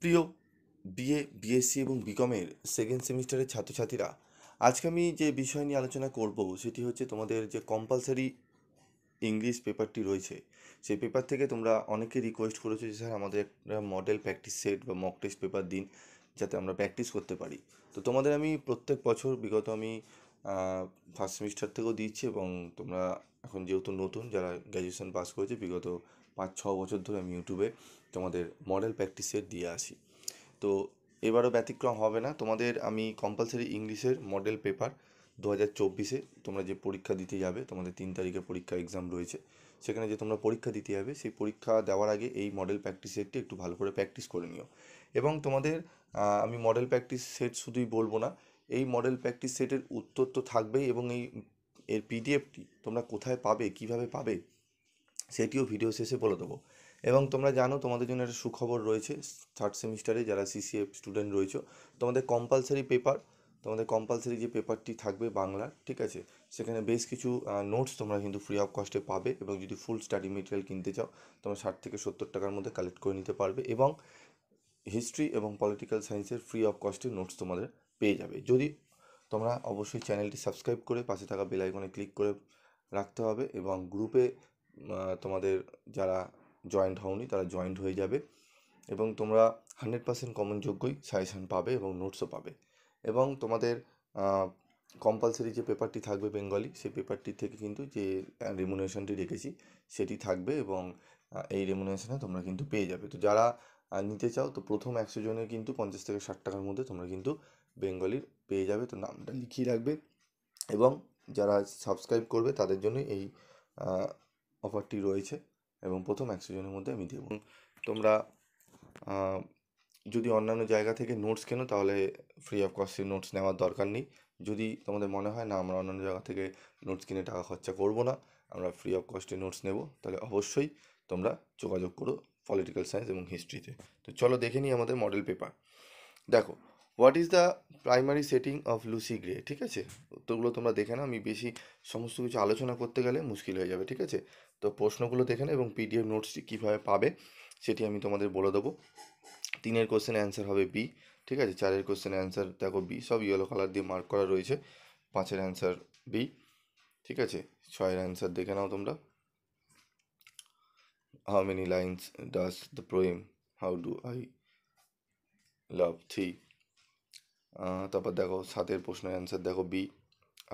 প্রিয় BA, BSc এবং বিকমের second সেমিস্টারের ছাত্রছাত্রীরা, আজকে আমি যে বিষয় নিয়ে আলোচনা করব সেটি হচ্ছে তোমাদের যে কম্পালসারি ইংলিশ পেপারটি রয়েছে, সেই পেপার থেকে তোমরা অনেকে রিকোয়েস্ট করেছো যে স্যার আমাদের একটা মডেল প্র্যাকটিস সেট বা মক টেস্ট পেপার দিন, যাতে আমরা প্র্যাকটিস করতে পারি। তো তোমাদের আমি প্রত্যেক বছর বিগত আমি ফার্স্ট সেমিস্টার থেকেও দিচ্ছি, এবং তোমরা এখন যেহেতু নতুন যারা গ্র্যাজুয়েশন পাস করেছে, বিগত 5-6 বছর ধরে আমি ইউটিউবে তোমাদের মডেল প্র্যাকটিস সেট দিয়ে আসি। তো এবারও ব্যতিক্রম হবে না। তোমাদের আমি কম্পালসারি ইংলিশের মডেল পেপার 2024-এ তোমরা যে পরীক্ষা দিতে যাবে, তোমাদের 3 তারিখে পরীক্ষা এক্সাম রয়েছে, সেখানে যে তোমরা পরীক্ষা দিতে যাবে, সেই পরীক্ষা দেওয়ার আগে এই মডেল প্র্যাকটিস সেটটি একটু ভালো করে প্র্যাকটিস করে নিও। এবং তোমাদের আমি মডেল প্র্যাকটিস সেট শুধুই বলবো না, এই মডেল প্র্যাকটিস সেটের উত্তর তো থাকবেই, এবং এর পিডিএফটি তোমরা কোথায় পাবে, কিভাবে পাবে, সেটিও ভিডিও শেষে বলে দেবো। এবং তোমরা জানো তোমাদের জন্য একটা সুখবর রয়েছে, থার্ড সেমিস্টারে যারা সিসিএফ স্টুডেন্ট রয়েছে, তোমাদের কম্পালসারি পেপার, তোমাদের কম্পালসারি যে পেপারটি থাকবে বাংলার, ঠিক আছে, সেখানে বেশ কিছু নোটস তোমরা কিন্তু ফ্রি অফ কস্টে পাবে। এবং যদি ফুল স্টাডি মেটেরিয়াল কিনতে চাও, তোমরা 60 থেকে 70 টাকার মধ্যে কালেক্ট করে নিতে পারবে। এবং হিস্ট্রি এবং পলিটিক্যাল সায়েন্সের ফ্রি অফ কস্টে নোটস তোমাদের পেয়ে যাবে। যদি তোমরা অবশ্যই চ্যানেলটি সাবস্ক্রাইব করে পাশে থাকা বেল আইকনে ক্লিক করে রাখতে হবে, এবং গ্রুপে তোমাদের যারা জয়েন্ট হওনি তারা জয়েন্ট হয়ে যাবে। এবং তোমরা 100% কমন যোগ্যই সাজেশান পাবে এবং নোটসও পাবে। এবং তোমাদের কম্পালসারি যে পেপারটি থাকবে বেঙ্গলি, সেই পেপারটি থেকে কিন্তু যে রেমুনারেশনটি রেখেছি সেটি থাকবে, এবং এই রেমুনারেশনে তোমরা কিন্তু পেয়ে যাবে। তো যারা নিতে চাও, তো প্রথম 100 জনের কিন্তু 50 থেকে 60 টাকার মধ্যে তোমরা কিন্তু বেঙ্গলির পেয়ে যাবে। তো নামটা লিখিয়ে রাখবে। এবং যারা সাবস্ক্রাইব করবে তাদের জন্য এই অফারটি রয়েছে, এবং প্রথম 100 জনের মধ্যে আমি দেবো। তোমরা যদি অন্যান্য জায়গা থেকে নোটস কেনো, তাহলে ফ্রি অফ কস্টে নোটস নেওয়ার দরকার নেই। যদি তোমাদের মনে হয় না আমরা অন্যান্য জায়গা থেকে নোটস কিনে টাকা খরচা করব না, আমরা ফ্রি অফ কস্টে নোটস নেব, তাহলে অবশ্যই তোমরা যোগাযোগ করো পলিটিক্যাল সায়েন্স এবং হিস্ট্রিতে। তো চলো দেখে নিই আমাদের মডেল পেপার। দেখো, what is the primary setting of Lucy grey, ঠিক আছে। উত্তরগুলো তোমরা দেখে নাও, আমি বেশি সমস্ত কিছু আলোচনা করতে গেলে মুশকিল হয়ে যাবে, ঠিক আছে। তো প্রশ্নগুলো দেখে নাও, এবং পিডিএফ নোটসটি কীভাবে পাবে সেটি আমি তোমাদের বলে দেবো। 3-এর কোশ্চেনের অ্যান্সার হবে বি, ঠিক আছে। 4-এর কোশ্চেনের অ্যান্সার দেখো বি, সব ইয়েলো কালার দিয়ে মার্ক করা রয়েছে। 5-এর অ্যান্সার বি, ঠিক আছে। 6-এর অ্যান্সার দেখে নাও তোমরা। How many lines does the poem how do I love three. তারপর দেখো 7-এর প্রশ্নের অ্যান্সার দেখো বি।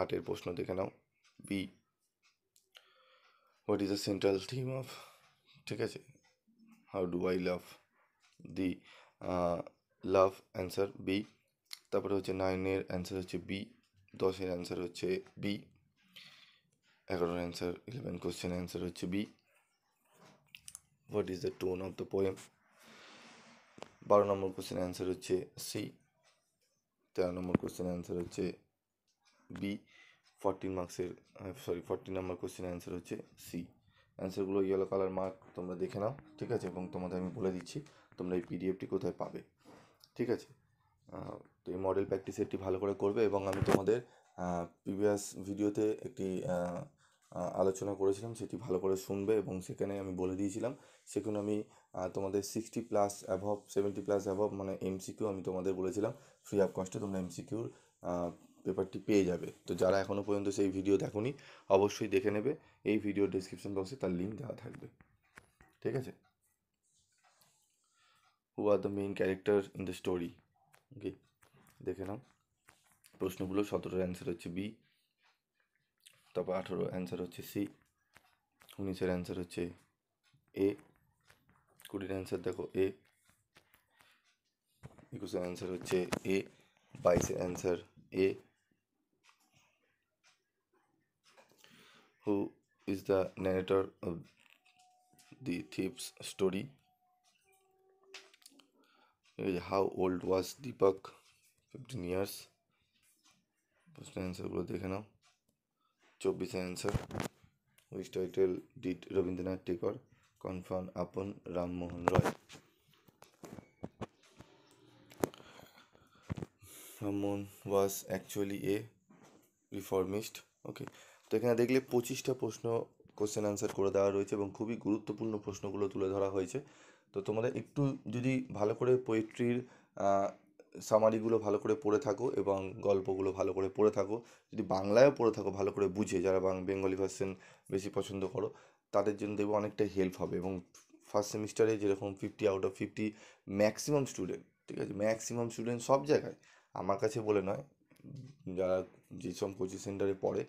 8-এর প্রশ্ন দেখে নাও B. What is the central theme of, ঠিক আছে, how do I love the love, answer B. তারপরে হচ্ছে 9-এর অ্যান্সার হচ্ছে বি। 10-এর অ্যান্সার হচ্ছে বি। 11-এর অ্যান্সার 11 কোশ্চেন অ্যান্সার হচ্ছে B. What is the tone of the poem, 12 নম্বর কোশ্চেন অ্যান্সার হচ্ছে সি। 13 নম্বর কোশ্চেন অ্যান্সার হচ্ছে বি। 14 নম্বর কোশ্চেন অ্যান্সার হচ্ছে সি। অ্যান্সারগুলো ইয়েলো কালার মার্ক তোমরা দেখে নাও, ঠিক আছে। এবং তোমাদের আমি বলে দিচ্ছি তোমরা এই পিডিএফটি কোথায় পাবে, ঠিক আছে। তো এই মডেল প্র্যাকটিস সেটটি ভালো করে করবে। এবং আমি তোমাদের প্রিভিয়াস ভিডিওতে একটি আলোচনা করেছিলাম, সেটি ভালো করে শুনবে। এবং সেখানে আমি বলে দিয়েছিলাম, সেখানে আমি তোমাদের 60+ অ্যাভব, 70+ অ্যাভব মানে এমসিকিউ আমি তোমাদের বলেছিলাম ফ্রি অফ কস্টে তোমরা এমসিকিউর পেপারটি পেয়ে যাবে। তো যারা এখনও পর্যন্ত সেই ভিডিও দেখোনি, অবশ্যই দেখে নেবে। এই ভিডিও ডিসক্রিপশন বক্সে তার লিঙ্ক দেওয়া থাকবে, ঠিক আছে। Who are the main character in the story, okay, দেখে নাও। প্রশ্নগুলো 17-এর অ্যান্সার হচ্ছে বি। তারপর 18 অ্যান্সার হচ্ছে সি। 19-এর অ্যান্সার হচ্ছে এ। 20-এর অ্যান্সার দেখো এ। 21-এর অ্যান্সার হচ্ছে এ। 22-এর answer A. Who is the narrator of the thieves story, how old was Deepak, 15 years. প্রশ্নের অ্যান্সারগুলো দেখে নাও। 24-এর answer, which title did Rabindranath Tagore confirm upon Rammohan Roy. Rammohan was actually a reformist, okay. তো এখানে দেখলে 25টা প্রশ্ন কোশ্চেন অ্যান্সার করে দেওয়া রয়েছে, এবং খুবই গুরুত্বপূর্ণ প্রশ্নগুলো তুলে ধরা হয়েছে। তো তোমরা একটু যদি ভালো করে পোয়েট্রির সামারিগুলো ভালো করে পড়ে থাকো এবং গল্পগুলো ভালো করে পড়ে থাকো, যদি বাংলায়ও পড়ে থাকো ভালো করে বুঝে, যারা বেঙ্গলি ভার্সন বেশি পছন্দ করো তাদের জন্য দেখবো অনেকটা হেল্প হবে। এবং ফার্স্ট সেমিস্টারে যেরকম 50 আউট অফ 50 ম্যাক্সিমাম স্টুডেন্ট, ঠিক আছে, ম্যাক্সিমাম স্টুডেন্ট সব জায়গায়, আমার কাছে বলে নয়, যারা যেসব কোচিং সেন্টারে পড়ে,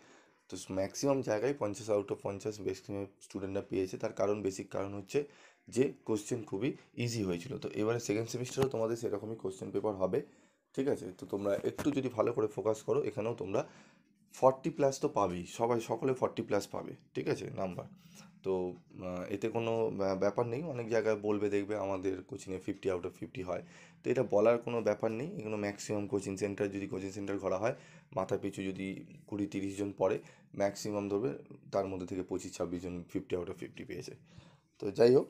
তো ম্যাক্সিমাম জায়গায় 50 আউট অফ 50 ম্যাক্সিমাম স্টুডেন্টরা পেয়েছে। তার কারণ, বেসিক কারণ হচ্ছে যে কোশ্চেন খুবই ইজি হয়েছিল। তো এবারে সেকেন্ড সেমিস্টারেও তোমাদের সেরকমই কোশ্চেন পেপার হবে, ঠিক আছে। তো তোমরা একটু যদি ভালো করে ফোকাস করো, এখানেও তোমরা 40+ তো পাবেই, সকলে 40+ পাবে, ঠিক আছে, নাম্বার। তো এতে কোনো ব্যাপার নেই, অনেক জায়গায় বলবে দেখবে আমাদের কোচিংয়ে 50 আউট অফ 50 হয়। তো এটা বলার কোনো ব্যাপার নেই, এগুলো ম্যাক্সিমাম কোচিং সেন্টার, যদি কোচিং সেন্টার করা হয় মাথা পিছু যদি 20-30 জন পড়ে, ম্যাক্সিমাম ধরবে তার মধ্যে থেকে 25-26 জন 50 আউট অফ 50 পেয়েছে। তো যাই হোক,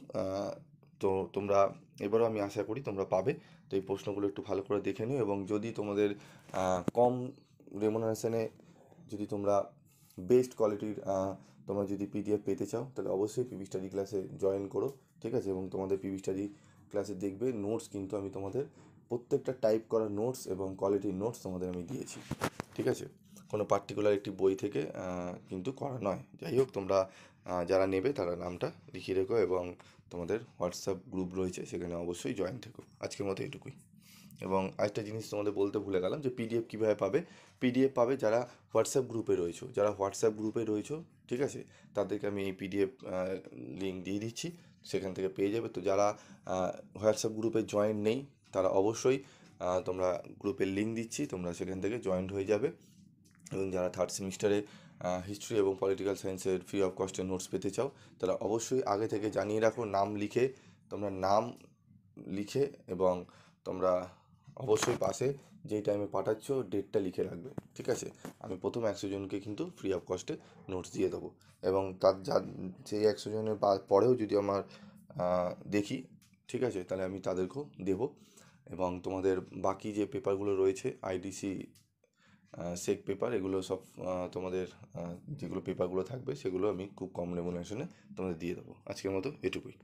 তো তোমরা এবারও আমি আশা করি তোমরা পাবে। তো এই প্রশ্নগুলো একটু ভালো করে দেখে নিও, এবং যদি তোমাদের কম রেমুনারেশনে, যদি তোমরা বেস্ট কোয়ালিটির তোমরা যদি পিডিএফ পেতে চাও, তাহলে অবশ্যই পিভি স্টাডি ক্লাসে জয়েন করো, ঠিক আছে। এবং তোমাদের পিভি স্টাডি ক্লাসে দেখবে নোটস কিন্তু আমি তোমাদের প্রত্যেকটা টাইপ করা নোটস এবং কোয়ালিটির নোটস তোমাদের আমি দিয়েছি, ঠিক আছে। কোনো পার্টিকুলার একটি বই থেকে কিন্তু করা নয়। যাই হোক, তোমরা যারা নেবে তারা নামটা লিখিয়ে রেখো, এবং তোমাদের হোয়াটসঅ্যাপ গ্রুপ রয়েছে সেখানে অবশ্যই জয়েন থেকো। আজকের মতো এটুকুই। এবং আরেকটা জিনিস তোমাদের বলতে ভুলে গেলাম, যে পিডিএফ কীভাবে পাবে। পিডিএফ পাবে যারা হোয়াটসঅ্যাপ গ্রুপে রয়েছো, ঠিক আছে, তাদেরকে আমি এই পিডিএফ লিঙ্ক দিয়ে দিচ্ছি, সেখান থেকে পেয়ে যাবে। তো যারা হোয়াটসঅ্যাপ গ্রুপে জয়েন নেই, তারা অবশ্যই তোমরা গ্রুপের লিঙ্ক দিচ্ছি, তোমরা সেখান থেকে জয়েন্ট হয়ে যাবে। এবং যারা থার্ড সেমিস্টারে হিস্ট্রি এবং পলিটিক্যাল সায়েন্সের ফ্রি অফ কস্টের নোটস পেতে চাও, তারা অবশ্যই আগে থেকে জানিয়ে রাখো, নাম লিখে, এবং তোমরা অবশ্যই পাশে যেই টাইমে পাঠাচ্ছ ডেটটা লিখে রাখবে, ঠিক আছে। আমি প্রথম 100 জনকে কিন্তু ফ্রি অফ কস্টে নোটস দিয়ে দেবো। এবং তার সেই 100 জনের পরেও যদি আমার দেখি, ঠিক আছে, তাহলে আমি তাদেরকেও দেবো। এবং তোমাদের বাকি যে পেপারগুলো রয়েছে, আইডিসি, সেক পেপার, এগুলো সব তোমাদের যেগুলো পেপারগুলো থাকবে সেগুলো আমি খুব কম রেমুনারেশনে তোমাদের দিয়ে দেবো। আজকের মতো এটুকুই।